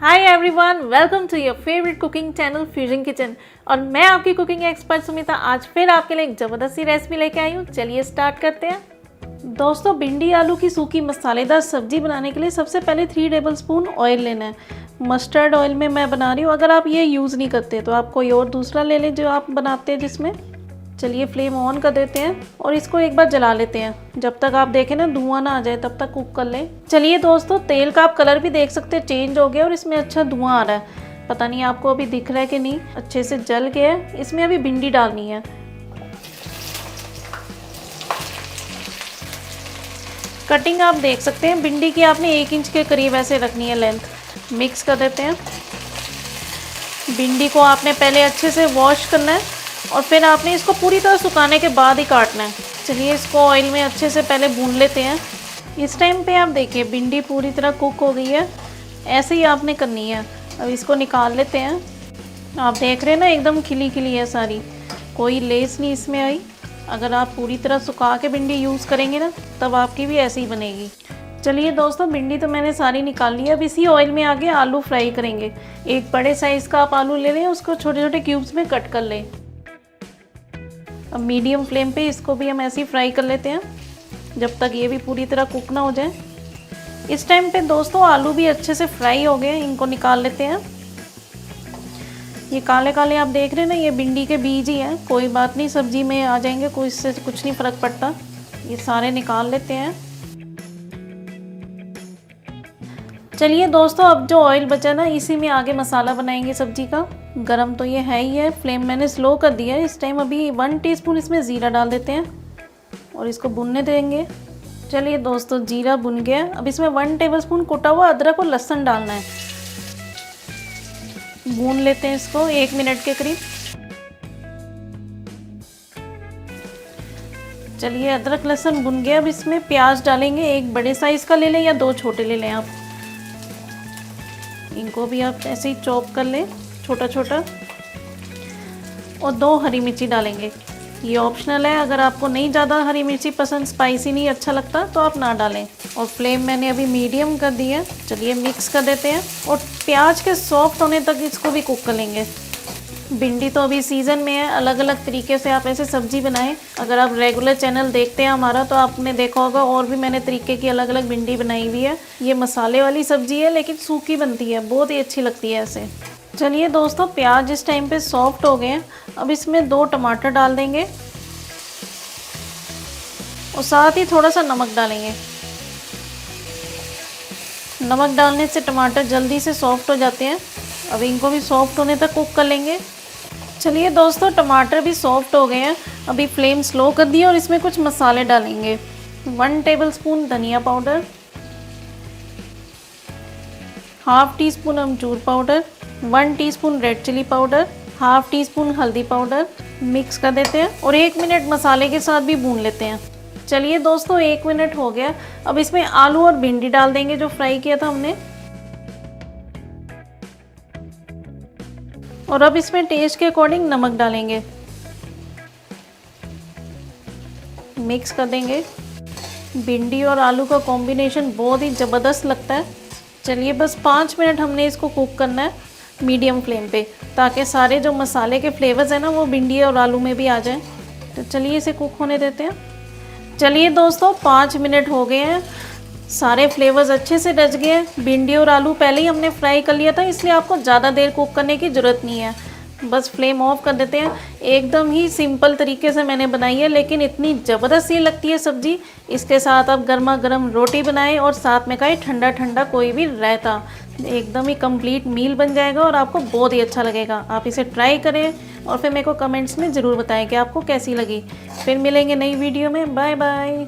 Hi everyone, welcome to your favourite cooking channel fusion kitchen. और मैं आपकी cooking expert Sumita आज फिर आपके लिए एक ज़बरदस्त सी रेसिपी लेके आई हूँ। चलिए स्टार्ट करते हैं। दोस्तों, भिंडी आलू की सूखी मसालेदार सब्जी बनाने के लिए सबसे पहले 3 टेबलस्पून ऑयल लेना है। मस्टर्ड ऑयल में मैं बना रही हूँ। अगर आप ये यूज़ नहीं करते तो आप कोई और दूसरा ले लें जो आप बनाते हैं जिसमें। चलिए फ्लेम ऑन कर देते हैं और इसको एक बार जला लेते हैं। जब तक आप देखें ना धुआं ना आ जाए तब तक कुक कर लें। चलिए दोस्तों, तेल का आप कलर भी देख सकते हैं, चेंज हो गया और इसमें अच्छा धुआं आ रहा है। पता नहीं आपको अभी दिख रहा है कि नहीं, अच्छे से जल गया है। इसमें अभी भिंडी डालनी है। कटिंग आप देख सकते हैं, भिंडी की आपने 1 इंच के करीब ऐसे रखनी है लेंथ। मिक्स कर देते हैं। भिंडी को आपने पहले अच्छे से वॉश करना है और फिर आपने इसको पूरी तरह सुखाने के बाद ही काटना है। चलिए इसको ऑयल में अच्छे से पहले भून लेते हैं। इस टाइम पे आप देखिए भिंडी पूरी तरह कुक हो गई है। ऐसे ही आपने करनी है। अब इसको निकाल लेते हैं। आप देख रहे हैं ना, एकदम खिली खिली है सारी, कोई लेस नहीं इसमें आई। अगर आप पूरी तरह सुखा के भिंडी यूज़ करेंगे ना तब आपकी भी ऐसी ही बनेगी। चलिए दोस्तों, भिंडी तो मैंने सारी निकाल ली है। अब इसी ऑयल में आगे आलू फ्राई करेंगे। एक बड़े साइज़ का आप आलू ले लें, उसको छोटे छोटे क्यूब्स में कट कर लें। अब मीडियम फ्लेम पे इसको भी हम ऐसे ही फ्राई कर लेते हैं जब तक ये भी पूरी तरह कुक ना हो जाए। इस टाइम पे दोस्तों आलू भी अच्छे से फ्राई हो गए, इनको निकाल लेते हैं। ये काले काले आप देख रहे हैं ना, ये भिंडी के बीज ही हैं। कोई बात नहीं, सब्जी में आ जाएंगे, कोई इससे कुछ नहीं फ़र्क पड़ता। ये सारे निकाल लेते हैं। चलिए दोस्तों, अब जो ऑयल बचा ना इसी में आगे मसाला बनाएंगे सब्जी का। गरम तो ये है ही है, फ्लेम मैंने स्लो कर दिया है इस टाइम। अभी 1 टीस्पून इसमें ज़ीरा डाल देते हैं और इसको भुनने देंगे। चलिए दोस्तों, जीरा भुन गया। अब इसमें 1 टेबलस्पून कुटा हुआ अदरक और लहसुन डालना है। भून लेते हैं इसको 1 मिनट के करीब। चलिए अदरक लहसुन भुन गया। अब इसमें प्याज डालेंगे। 1 बड़े साइज़ का ले लें या 2 छोटे ले लें आप। इनको भी आप ऐसे ही चॉप कर लें छोटा छोटा। और 2 हरी मिर्ची डालेंगे। ये ऑप्शनल है, अगर आपको नहीं ज़्यादा हरी मिर्ची पसंद, स्पाइसी नहीं अच्छा लगता तो आप ना डालें। और फ्लेम मैंने अभी मीडियम कर दी है। चलिए मिक्स कर देते हैं और प्याज के सॉफ्ट होने तक इसको भी कुक कर लेंगे। भिंडी तो अभी सीज़न में है, अलग अलग तरीके से आप ऐसे सब्ज़ी बनाएं। अगर आप रेगुलर चैनल देखते हैं हमारा तो आपने देखा होगा और भी मैंने तरीके की अलग अलग भिंडी बनाई हुई है। ये मसाले वाली सब्ज़ी है लेकिन सूखी बनती है, बहुत ही अच्छी लगती है ऐसे। चलिए दोस्तों, प्याज इस टाइम पे सॉफ्ट हो गए हैं। अब इसमें 2 टमाटर डाल देंगे और साथ ही थोड़ा सा नमक डालेंगे। नमक डालने से टमाटर जल्दी से सॉफ्ट हो जाते हैं। अब इनको भी सॉफ्ट होने तक कुक कर लेंगे। चलिए दोस्तों, टमाटर भी सॉफ्ट हो गए हैं। अभी फ्लेम स्लो कर दिया और इसमें कुछ मसाले डालेंगे। 1 टेबलस्पून धनिया पाउडर, ½ टीस्पून अमचूर powder, 1 teaspoon red chilli powder, ½ teaspoon हल्दी पाउडर। मिक्स कर देते हैं और 1 मिनट मसाले के साथ भी भून लेते हैं। चलिए दोस्तों, 1 मिनट हो गया। अब इसमें आलू और भिंडी डाल देंगे जो फ्राई किया था हमने। और अब इसमें टेस्ट के अकॉर्डिंग नमक डालेंगे। मिक्स कर देंगे। भिंडी और आलू का कॉम्बिनेशन बहुत ही ज़बरदस्त लगता है। चलिए बस 5 मिनट हमने इसको कुक करना है मीडियम फ्लेम पे, ताकि सारे जो मसाले के फ्लेवर्स हैं ना वो भिंडी और आलू में भी आ जाएं। तो चलिए इसे कुक होने देते हैं। चलिए दोस्तों, 5 मिनट हो गए हैं। सारे फ्लेवर्स अच्छे से रच गए हैं। भिंडी और आलू पहले ही हमने फ्राई कर लिया था, इसलिए आपको ज़्यादा देर कुक करने की ज़रूरत नहीं है। बस फ्लेम ऑफ कर देते हैं। एकदम ही सिंपल तरीके से मैंने बनाई है, लेकिन इतनी ज़बरदस्त सी लगती है सब्ज़ी। इसके साथ आप गर्मा गर्म रोटी बनाएं और साथ में खाएं ठंडा ठंडा कोई भी रायता। एकदम ही कंप्लीट मील बन जाएगा और आपको बहुत ही अच्छा लगेगा। आप इसे ट्राई करें और फिर मेरे को कमेंट्स में ज़रूर बताएं कि आपको कैसी लगी। फिर मिलेंगे नई वीडियो में। Bye bye.